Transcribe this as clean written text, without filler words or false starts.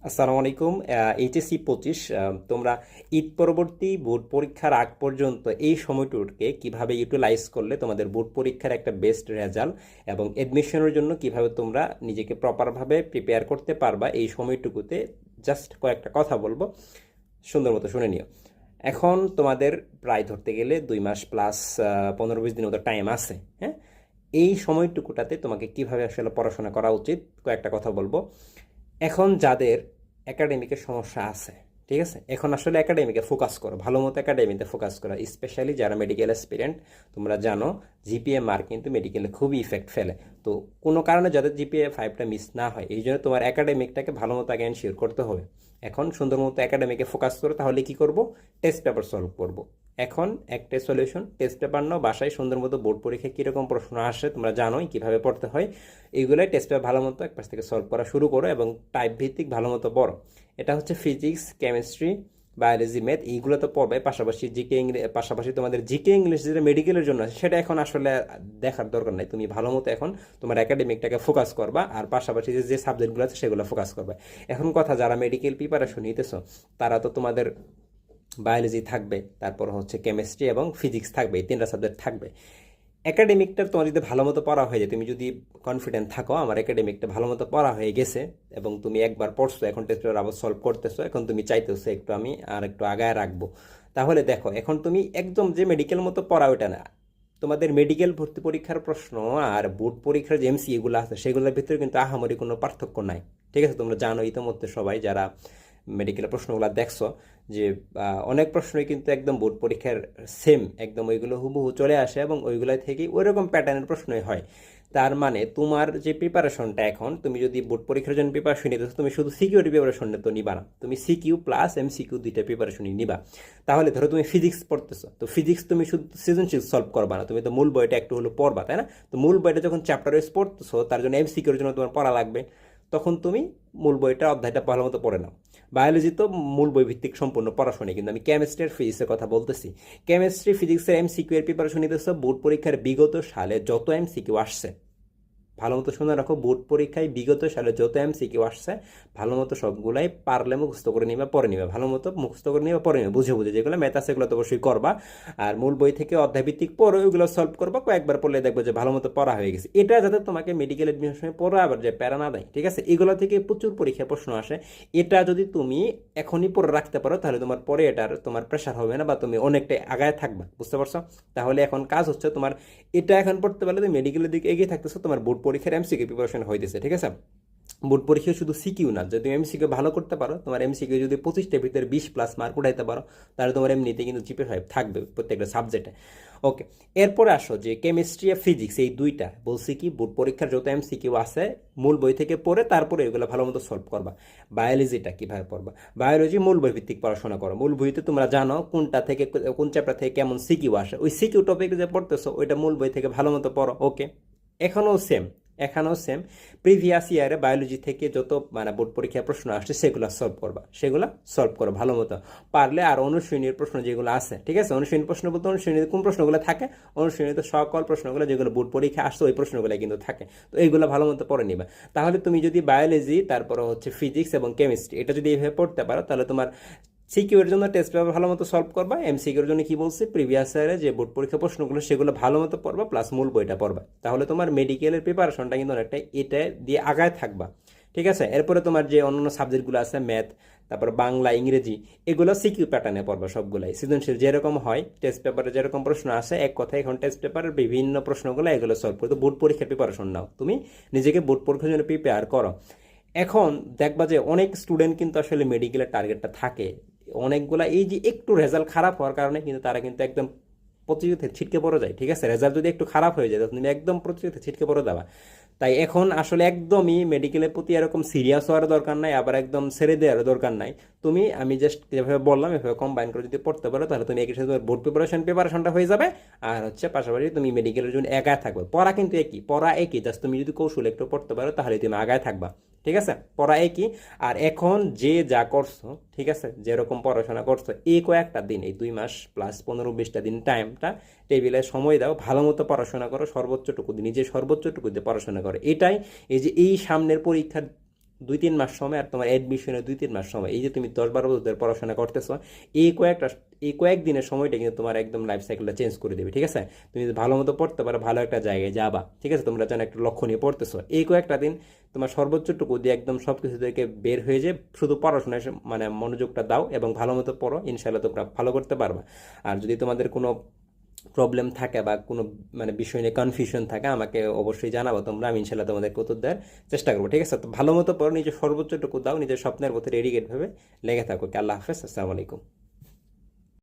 আসসালামু আলাইকুম। এইচএসসি 25 তোমরা ঈদ পরবর্তী বোর্ড পরীক্ষার আগ পর্যন্ত এই সময়টুকুকে কিভাবে ইউটিলাইজ করলে তোমাদের বোর্ড পরীক্ষার একটা বেস্ট রেজাল্ট এবং এডমিশনের জন্য কিভাবে তোমরা নিজেকে প্রপারভাবে প্রিপেয়ার করতে পারবা এই সময়টুকুতে জাস্ট কয়েকটা কথা বলবো, সুন্দর মতো শুনে নিও। এখন তোমাদের প্রায় ধরতে গেলে 2 মাস প্লাস 15-20 দিন মতো টাইম আছে। হ্যাঁ, এই সময়টুকুটাতে তোমাকে কিভাবে আসলে পড়াশোনা করা উচিত কয়েকটা কথা বলবো। এখন যাদের একাডেমিকের সমস্যা আছে, ঠিক আছে, এখন আসলে একাডেমিকে ফোকাস করো, ভালো মতো একাডেমিতে ফোকাস করো, স্পেশালি যারা মেডিকেল অ্যাসপিরেন্ট। তোমরা জানো জিপিএ মার্ক কিন্তু মেডিকেলে খুবই ইফেক্ট ফেলে। তো কোনো কারণে যাদের জিপিএ 5টা মিস না হয়, এই জন্য তোমার একাডেমিকটাকে ভালো মতো আগে এনশিওর করতে হবে। এখন সুন্দর মতো একাডেমিকে ফোকাস করো, তাহলে কি করব, টেস্ট পেপার সলভ করব। এখন একটা সলিউশন, টেস্ট পেপার নাও, বাসায় সুন্দর মতো বোর্ড পরীক্ষায় কীরকম প্রশ্ন আসে তোমরা জানোই কীভাবে পড়তে হয়। এইগুলোই টেস্ট পেপার ভালো মতো এক পাশ থেকে সলভ করা শুরু করো এবং টাইপ ভিত্তিক ভালো মতো পড়ো। এটা হচ্ছে ফিজিক্স, কেমিস্ট্রি, বায়োলজি, ম্যাথ, এইগুলো তো পড়বে। পাশাপাশি পাশাপাশি তোমাদের জিকে ইংলিশ যেটা মেডিকেলের জন্য আছে সেটা এখন আসলে দেখার দরকার নাই। তুমি ভালো মতো এখন তোমার একাডেমিকটাকে ফোকাস করবা, আর পাশাপাশি যে সাবজেক্টগুলো আছে সেগুলো ফোকাস করবা। এখন কথা, যারা মেডিকেল প্রিপারেশন নিতেছো তারা তো তোমাদের বায়োলজি থাকবে, তারপর হচ্ছে কেমিস্ট্রি এবং ফিজিক্স থাকবে, এই 3টা সাবজেক্ট থাকবে। একাডেমিকটা তোমার যদি ভালো মতো পড়া হয়ে যায়, তুমি যদি কনফিডেন্ট থাকো আমার একাডেমিকটা ভালো মতো পড়া হয়ে গেছে এবং তুমি একবার পড়ছো, এখন টেস্ট পেপার আবার সলভ করতেছো, এখন তুমি চাইতেছো একটু আমি আর একটু আগায় রাখবো, তাহলে দেখো এখন তুমি একদম যে মেডিকেল মতো পড়া ওইটা না। তোমাদের মেডিকেল ভর্তি পরীক্ষার প্রশ্ন আর বোর্ড পরীক্ষার যে এমসিকিউগুলো আছে সেগুলোর ভিতরে কিন্তু আহামরি কোনো পার্থক্য নাই। ঠিক আছে, তোমরা জানো ইতিমধ্যে সবাই যারা মেডিকেলের প্রশ্নগুলো দেখছো যে অনেক প্রশ্নই কিন্তু একদম বোর্ড পরীক্ষার সেম, একদম ওইগুলো হুবহু চলে আসে এবং ওইগুলো থেকেই ওইরকম প্যাটার্নের প্রশ্নই হয়। তার মানে তোমার যে প্রিপারেশনটা, এখন তুমি যদি বোর্ড পরীক্ষার জন্য প্রিপারেশন নিতে, তুমি শুধু সিকিউরিটি প্রিপারেশন তো নিবা না, তুমি সিকিউ প্লাস এমসিকিউ দুইটা প্রিপারেশনই নিবা। তাহলে ধরো তুমি ফিজিক্স পড়তেছো, তো ফিজিক্স তুমি শুধু সৃজনশীল সলভ করবা না, তুমি তো মূল বইটা একটু হলো পড়বা, তাই না? তো মূল বইটা যখন চ্যাপ্টার ওয়াইজ পড়তেছো, তার জন্য এমসিকিউর জন্য তোমার পড়া লাগবে, তখন তুমি মূল বইটা অধ্যায়টা ভালো মতো পড়ে নাও। বায়োলজি তো মূল বই ভিত্তিক সম্পূর্ণ পড়াশোনা, কিন্তু আমি কেমিস্ট্রি আর ফিজিক্সের কথা বলতেছি। কেমিস্ট্রি ফিজিক্সের এমসিকিউ এর প্রিপারেশন নিতেছো, বোর্ড পরীক্ষার বিগত সালে যত এমসিকিউ আসছে ভালো মতো শুনে রাখো, বোর্ড পরীক্ষায় বিগত সালে যত এমসিকিউ আসছে ভালো মতো সবগুলাই পারলে মুখস্থ করে নিবা, পরে নিবা, ভালো মতো মুখস্থ করে নিবা, পরে নিবা, বুঝে বুঝে। যেগুলো ম্যাথ আছে সেগুলো তো অবশ্যই করবা, আর মূল বই থেকে অধ্যায়ভিত্তিক পড়ো, ওইগুলো সলভ করবা, কয়েকবার পড়লে দেখবো যে ভালো মতো পড়া হয়ে গেছে। এটা যাতে তোমাকে মেডিকেল এডমিশনে পড়ো আবার যে প্যারা না দেয়, ঠিক আছে? এগুলো থেকে প্রচুর পরীক্ষার প্রশ্ন আসে। এটা যদি তুমি এখনই পড়ে রাখতে পারো তাহলে তোমার পরে এটার তোমার প্রেশার হবে না, বা তুমি অনেকটাই আগায় থাকবা, বুঝতে পারছো? তাহলে এখন কাজ হচ্ছে তোমার এটা এখন পড়তে পারলে তুমি মেডিকেলের দিকে এগিয়ে থাকতেছো, তোমার বোর্ড পরীক্ষার এমসিকিউ প্রিপারেশন হইতেছে, ঠিক আছে? বোর্ড পরীক্ষা শুধু সিকিউ না, যদি তুমি এমসিকিউ ভালো করতে পারো, তোমার এমসিকিউ যদি 25টার ভিতরে 20+ মার্ক উঠাইতে পারো, তাহলে তোমার এমনিতে কিন্তু জিপিএ 5 থাকবে প্রত্যেকটা সাবজেক্টে। ওকে, এরপরে আসো যে কেমিস্ট্রি আর ফিজিক্স, এই দুইটা বলছি কি বোর্ড পরীক্ষার যত এমসিকিউ আছে মূল বই থেকে পড়ে তারপরে এগুলো ভালো মতো সলভ করবা। বায়োলজিটা কিভাবে পড়বা? বায়োলজি মূল বই ভিত্তিক পড়াশোনা করো। মূল বইতে তোমরা জানো কোনটা থেকে কোন চ্যাপ্টার থেকে কেমন সিকিউ আসে, ওই সিকিউ টপিক যে পড়তেছো ওইটা মূল বই থেকে ভালো মতো পড়ো। ওকে, এখনও সেম, এখানেও সেম, প্রিভিয়াস ইয়ারে বায়োলজি থেকে যত মানে বোর্ড পরীক্ষার প্রশ্ন আসছে সেগুলো সলভ করবা, সেগুলো সলভ করো ভালো মতো পারলে। আর অনুশীলনীর প্রশ্ন যেগুলো আছে, ঠিক আছে, অনুশীলনী প্রশ্ন বলতে অনুশীলনীতে কোন প্রশ্নগুলো থাকে, অনুশীলনীতে সকল প্রশ্নগুলো যেগুলো বোর্ড পরীক্ষা আসছে ওই প্রশ্নগুলো কিন্তু থাকে, তো এইগুলো ভালো মতো পড়ে নিবা। তাহলে তুমি যদি বায়োলজি, তারপর হচ্ছে ফিজিক্স এবং কেমিস্ট্রি, এটা যদি এইভাবে পড়তে পারো, তাহলে তোমার সিকিউর জন্য টেস্ট পেপার ভালো মতো সলভ করবা, এমসিকিউর জন্য কি বলছি প্রিভিয়াস ইয়ারে যে বোর্ড পরীক্ষা প্রশ্নগুলো সেগুলো ভালো মতো পড়বা, প্লাস মূল বইটা পড়বা, তাহলে তোমার মেডিকেলের প্রিপারেশনটা কিন্তু অনেকটা এটা দিয়ে আগায় থাকবা, ঠিক আছে? এরপরে তোমার যে অন্যান্য সাবজেক্টগুলো আছে, ম্যাথ, তারপর বাংলা, ইংরেজি, এগুলো সিকিউ প্যাটার্নে পড়বা সবগুলাই। সৃজনশীল যেরকম হয় টেস্ট পেপারে যেরকম প্রশ্ন আসে, এক কথায় এখন টেস্ট পেপারের বিভিন্ন প্রশ্নগুলো এগুলো সলভ করো। তো বোর্ড পরীক্ষার প্রিপারেশন নাও, তুমি নিজেকে বোর্ড পরীক্ষার জন্য প্রিপেয়ার করো। এখন দেখবা যে অনেক স্টুডেন্ট কিন্তু আসলে মেডিকেলের টার্গেটটা থাকে অনেকগুলা, এই যে একটু রেজাল্ট খারাপ হওয়ার কারণে কিন্তু তারা কিন্তু একদম প্রতিযোগিতায় ছিটকে পড়ে যায়, ঠিক আছে? রেজাল্ট যদি একটু খারাপ হয়ে যায় তখন তুমি একদম প্রতিযোগিতায় ছিটকে পড়ে যাবা। তাই এখন আসলে একদমই মেডিকেলের প্রতি এরকম সিরিয়াস হওয়ার দরকার নাই, আবার একদম ছেড়ে দেওয়ার দরকার নাই। তুমি আমি জাস্ট যেভাবে বললাম এভাবে কম্বাইন করে যদি পড়তে পারো, তাহলে তুমি একই সাথে তোমার বোর্ড প্রিপারেশনটা হয়ে যাবে, আর হচ্ছে পাশাপাশি তুমি মেডিকেলের জন্য একাই থাকবে। পড়া কিন্তু একই, পড়া একই, জাস্ট তুমি যদি কৌশল একটু পড়তে পারো তাহলে তুমি আগায় থাকবা, ঠিক আছে? পড়া একই। আর এখন যে যা করছো, ঠিক আছে, যেরকম পড়াশোনা করছো, এই কয়েকটা দিন, এই 2 মাস প্লাস 15-20টা দিন টাইমটা টেবিলে সময় দাও, ভালো মতো পড়াশোনা করো, সর্বোচ্চটুকু দিয়ে নিজের সর্বোচ্চটুকু দিয়ে পড়াশোনা করো। এটাই এই যে এই সামনের পরীক্ষার 2-3 মাস সময় আর তোমার অ্যাডমিশনের 2-3 মাস সময়, এই যে তুমি 10-12 বছর ধরে পড়াশোনা করতেছো, এই কয়েকদিনের সময়টা কিন্তু তোমার একদম লাইফ সাইকেলটা চেঞ্জ করে দেবে, ঠিক আছে? তুমি যদি ভালো মতো পড়তে পারো, ভালো একটা জায়গায় যাবা, ঠিক আছে? তোমরা যেন একটা লক্ষ্য নিয়ে পড়তেছো, এই কয়েকটা দিন তোমার সর্বোচ্চটুকু দিয়ে একদম সব কিছু থেকে বের হয়ে যে শুধু পড়াশোনায় মানে মনোযোগটা দাও এবং ভালো মতো পড়ো, ইনশাল্লাহ তোমরা ভালো করতে পারবা। আর যদি তোমাদের কোনো প্রবলেম থাকে বা কোনো মানে বিষয় নিয়ে কনফিউশন থাকে, আমাকে অবশ্যই জানাবো তোমরা, আমি ইনশাল্লাহ তোমাদের উত্তর দেওয়ার চেষ্টা করবো, ঠিক আছে? তো ভালো মতো পড়ো, নিজের সর্বোচ্চটুকু দাও, নিজের স্বপ্নের পথে ডেডিকেট ভাবে লেগে থাকো। আল্লাহ হাফেজ, আসসালামু আলাইকুম।